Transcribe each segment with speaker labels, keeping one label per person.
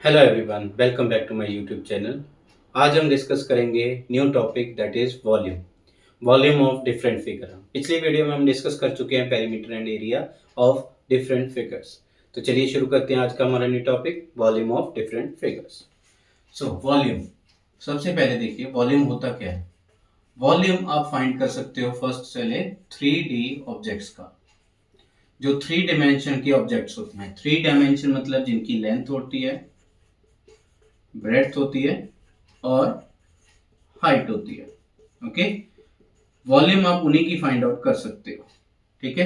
Speaker 1: Hello everyone, welcome back to my YouTube channel. आज हम discuss करेंगे new topic that is volume. Volume of different figure. पिछली video में हम discuss कर चुके हैं perimeter and area of different figures. तो चलिए शुरू करते हैं आज का हमारा new topic, volume of different figures. So volume, सबसे पहले देखिए वॉल्यूम होता क्या है। वॉल्यूम आप फाइंड कर सकते हो फर्स्ट चले 3D ऑब्जेक्ट्स का। जो थ्री डायमेंशन के ऑब्जेक्ट्स होते हैं, थ्री डायमेंशन मतलब जिनकी लेंथ होती है, ब्रेड्थ होती है और हाइट होती है। ओके, वॉल्यूम आप उन्हीं की फाइंड आउट कर सकते हो। ठीक है,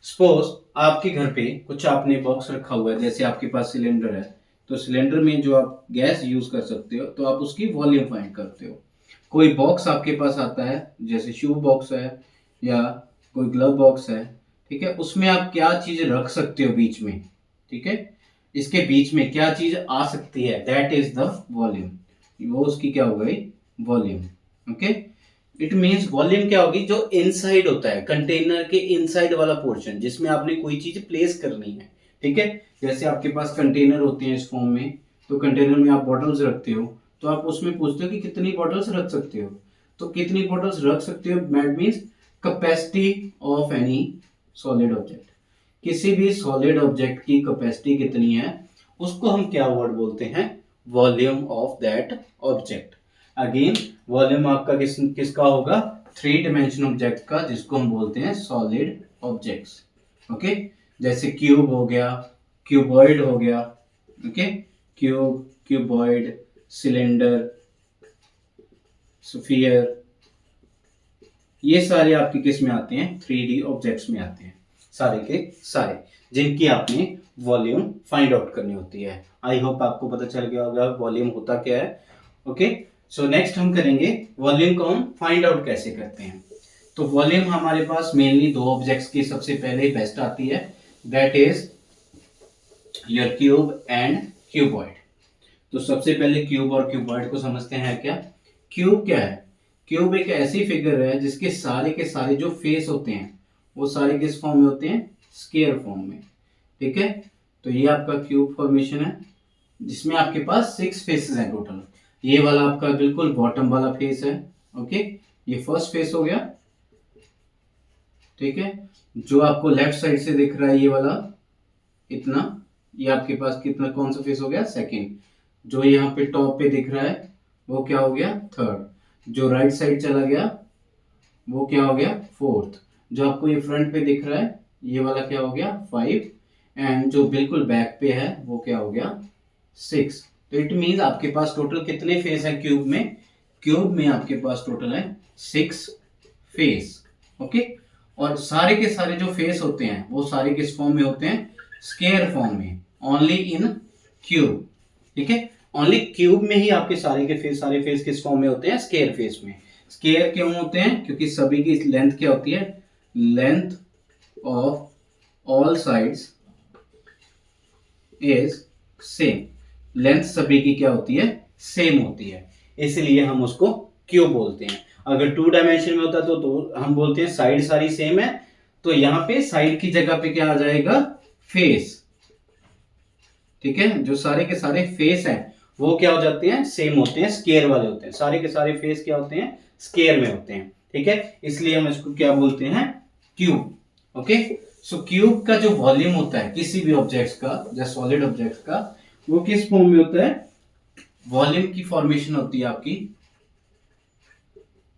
Speaker 1: सपोज आपके घर पे कुछ आपने बॉक्स रखा हुआ है, जैसे आपके पास सिलेंडर है, तो सिलेंडर में जो आप गैस यूज कर सकते हो तो आप उसकी वॉल्यूम फाइंड करते हो। कोई बॉक्स आपके पास आता है, जैसे शू बॉक्स है या कोई ग्लव बॉक्स है, ठीक है, उसमें आप क्या चीज रख सकते हो बीच में। ठीक है, इसके बीच में क्या चीज आ सकती है, दैट इज द वॉल्यूम। वो उसकी क्या हो गई, volume. Okay, it means volume क्या होगी, जो इनसाइड होता है, कंटेनर के इनसाइड वाला पोर्शन जिसमें आपने कोई चीज प्लेस करनी है। ठीक है, जैसे आपके पास कंटेनर होते हैं इस फॉर्म में, तो कंटेनर में आप बॉटल्स रखते हो, तो आप उसमें पूछते हो कि कितनी बॉटल्स रख सकते हो। तो कितनी बॉटल्स रख सकते हो that means capacity of any solid object. किसी भी सॉलिड ऑब्जेक्ट की कैपेसिटी कितनी है, उसको हम क्या वर्ड बोलते हैं, volume of that object. Again volume आपका किसका होगा, थ्री डायमेंशन ऑब्जेक्ट का, जिसको हम बोलते हैं सॉलिड ऑब्जेक्ट्स। ओके, जैसे क्यूब हो गया, क्यूबॉइड हो गया। Okay, cube, cuboid, cylinder, sphere, ये सारे आपके किस में आते हैं, 3D ऑब्जेक्ट्स में आते हैं, सारे के सारे, जिनकी आपने वॉल्यूम फाइंड आउट करनी होती है। आई होप आपको पता चल गया होगा वॉल्यूम होता क्या है। ओके, सो नेक्स्ट हम करेंगे वॉल्यूम को हम फाइंड आउट कैसे करते हैं। तो वॉल्यूम हमारे पास मेनली दो ऑब्जेक्ट्स की सबसे पहले बेस्ट आती है, that is your cube and cuboid. तो सबसे पहले क्यूब और क्यूबॉइड को समझते हैं क्या। क्यूब क्या है, क्यूब एक ऐसी फिगर है जिसके सारे के सारे जो फेस होते हैं वो सारे किस फॉर्म में होते हैं, स्क्वायर फॉर्म में। ठीक है, तो ये आपका क्यूब फॉर्मेशन है, जिसमें आपके पास 6 फेसेस हैं टोटल। ये वाला आपका बिल्कुल बॉटम वाला फेस है। ओके, ये फर्स्ट फेस हो गया। ठीक है, जो आपको लेफ्ट साइड से दिख रहा है ये वाला इतना, ये आपके पास कितना, कौन सा फेस हो गया, सेकंड। जो यहाँ पे टॉप पे दिख रहा है वो क्या हो गया, थर्ड। जो राइट साइड चला गया वो क्या हो गया, फोर्थ। जो आपको ये फ्रंट पे दिख रहा है ये वाला क्या हो गया, 5। एंड जो बिल्कुल बैक पे है वो क्या हो गया, 6। तो इट मींस आपके पास टोटल कितने फेस हैं क्यूब में, क्यूब में आपके पास टोटल है 6 फेस। ओके, और सारे के सारे जो फेस होते हैं वो सारे किस फॉर्म में होते हैं, स्क्वायर फॉर्म में, ओनली इन क्यूब। ठीक है, ओनली क्यूब में ही आपके सारे फेस किस फॉर्म में होते हैं, स्क्वायर फेस में। स्क्वायर क्यों होते हैं, क्योंकि सभी की लेंथ क्या होती है, length of all sides is same. Length सभी की क्या होती है, सेम होती है, इसलिए हम उसको क्यूब बोलते हैं। अगर 2 डायमेंशन में होता तो हम बोलते हैं साइड सारी सेम है, तो यहाँ पे साइड की जगह पे क्या आ जाएगा, फेस। ठीक है, जो सारे के सारे फेस हैं वो क्या हो जाते हैं, सेम होते हैं, स्क्वायर वाले होते हैं। सारे के सारे फेस क्या होते हैं, स्क्वायर में होते हैं। ठीक है, इसलिए हम इसको क्या बोलते हैं, क्यूब। ओके, सो क्यूब का जो वॉल्यूम होता है किसी भी ऑब्जेक्ट्स का, या सॉलिड ऑब्जेक्ट्स का, वो किस फॉर्म में होता है, वॉल्यूम की फॉर्मेशन होती है आपकी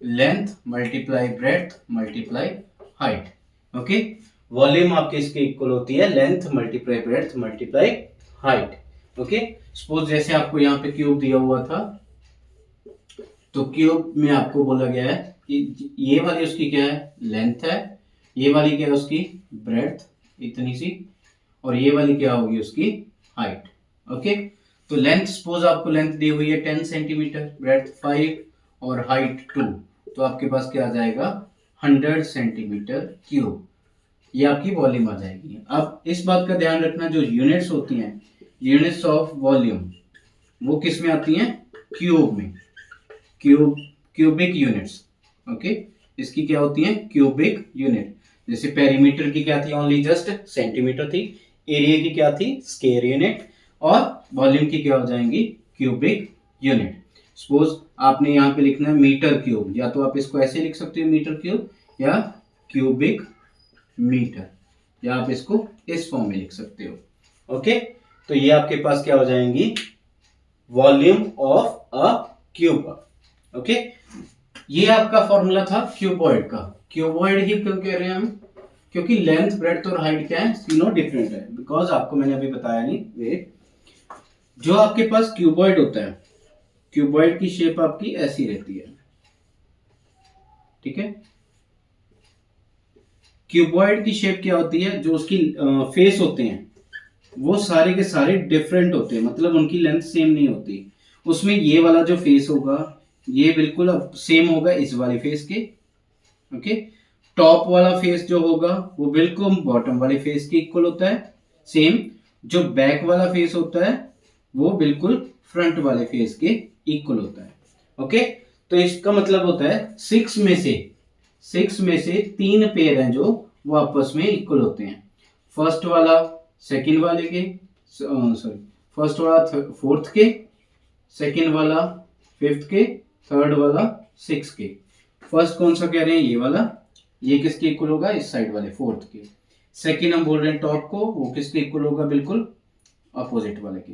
Speaker 1: length multiply breadth multiply height. Okay, volume आपके इसके इक्वल होती है length multiply breadth multiply height. Okay, suppose जैसे आपको यहाँ पे क्यूब दिया हुआ था, तो क्यूब में आपको बोला गया है कि ये वाली उसकी क्या है, लेंथ है, ये वाली क्या है उसकी ब्रेड्थ इतनी सी, और ये वाली क्या होगी उसकी हाइट। ओके, तो लेंथ सपोज आपको लेंथ दी हुई है 10 सेंटीमीटर, ब्रेड्थ 5 और हाइट 2, तो आपके पास क्या आ जाएगा, 100 सेंटीमीटर क्यूब। ये आपकी वॉल्यूम आ जाएगी। अब इस बात का ध्यान रखना, जो यूनिट्स होती हैं, यूनिट्स ऑफ वॉल्यूम, वो किस में आती हैं, क्यूब में, क्यूबिक यूनिट्स। ओके, इसकी क्या होती है, क्यूबिक यूनिट। जैसे पेरीमीटर की क्या थी, ओनली जस्ट सेंटीमीटर थी। एरिया की क्या थी, स्क्वायर यूनिट। और वॉल्यूम की क्या हो जाएंगी, क्यूबिक यूनिट। सपोज आपने यहाँ पे लिखना है मीटर क्यूब, या तो आप इसको ऐसे लिख सकते हो मीटर क्यूब या क्यूबिक मीटर, या आप इसको इस फॉर्म में लिख सकते हो। ओके, तो ये आपके पास क्या हो जाएंगी, volume of a cube. Okay, ये आपका फॉर्मूला था क्यूबॉइड का। क्यूबॉइड ही क्यों कह रहे हैं हम, क्योंकि लेंथ ब्रेड्थ और हाइट क्या है, तीनों डिफरेंट है। बिकॉज आपको मैंने अभी बताया नहीं, वेट, जो आपके पास क्यूबॉइड होता है, क्यूबॉइड की शेप आपकी ऐसी रहती है, ठीक है। क्यूबॉइड की शेप क्या होती है, जो उसकी फेस होते हैं वो सारे के सारे डिफरेंट होते हैं, मतलब उनकी लेंथ सेम नहीं होती। उसमें ये वाला जो फेस होगा ये बिल्कुल सेम होगा इस वाले फेस के। ओके, टॉप वाला फेस जो होगा वो बिल्कुल बॉटम वाले फेस के इक्वल होता है, सेम। जो बैक वाला फेस होता है वो बिल्कुल फ्रंट वाले फेस के इक्वल होता है। ओके, तो इसका मतलब होता है सिक्स में से 3 पेयर हैं जो वो आपस में इक्वल होते हैं। फर्स्ट वाला सेकंड वाले के, सॉरी, फर्स्ट वाला फोर्थ के, सेकंड वाला फिफ्थ के, थर्ड वाला सिक्स के। फर्स्ट कौन सा कह रहे हैं, ये वाला, ये किसके इक्वल होगा, इस साइड वाले फोर्थ के। सेकंड हम बोल रहे हैं टॉप को, वो किसके इक्वल होगा, बिल्कुल अपोजिट वाले के।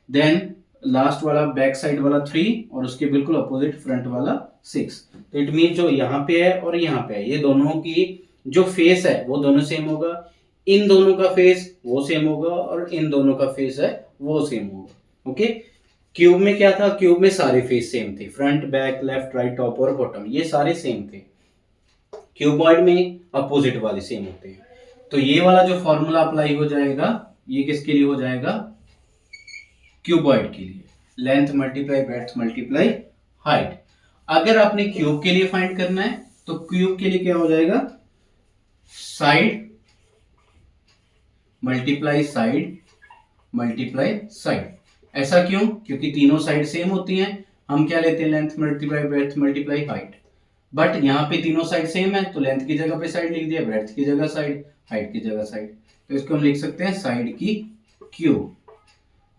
Speaker 1: देन लास्ट वाला बैक साइड वाला 3 और उसके बिल्कुल अपोजिट फ्रंट वाला 6। तो इट मीन जो यहाँ पे है और यहाँ पे है, ये दोनों की जो फेस है वो दोनों सेम होगा, इन दोनों का फेस वो सेम होगा और इन दोनों का फेस है वो सेम होगा। ओके, क्यूब में क्या था, क्यूब में सारे फेस सेम थे, front back left right top और बॉटम ये सारे सेम थे। क्यूबॉइड में अपोजिट वाले सेम होते हैं। तो ये वाला जो फॉर्मूला अप्लाई हो जाएगा ये किसके लिए हो जाएगा, क्यूबॉइड के लिए, length multiply breadth multiply height. अगर आपने क्यूब के लिए फाइंड करना है तो क्यूब के लिए क्या हो जाएगा, side multiply side multiply side. ऐसा क्यों, क्योंकि तीनों साइड सेम होती हैं। हम क्या लेते हैं, length multiply breadth multiply height. But यहाँ पे तीनों साइड सेम है तो लेंथ की जगह पे साइड लिख दिया, ब्रेड्थ की जगह साइड, हाइट की जगह साइड। तो इसको हम लिख सकते हैं साइड की क्यूब।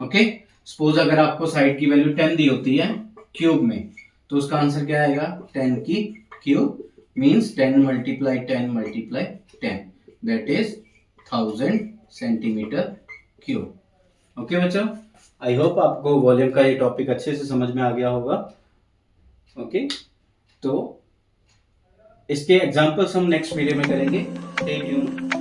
Speaker 1: ओके, सपोज अगर आपको साइड की वैल्यू 10 दी होती है क्यूब में, तो उसका आंसर क्या आएगा, 10 की cube means 10 multiply 10 multiply 10, that is 1000 centimetre cube. Okay बच्चों, आई होप आपको वॉल्यूम का ये टॉपिक अच्छे से समझ में आ गया होगा। ओके, तो इसके एग्जांपल्स हम नेक्स्ट वीडियो में करेंगे। Stay tuned.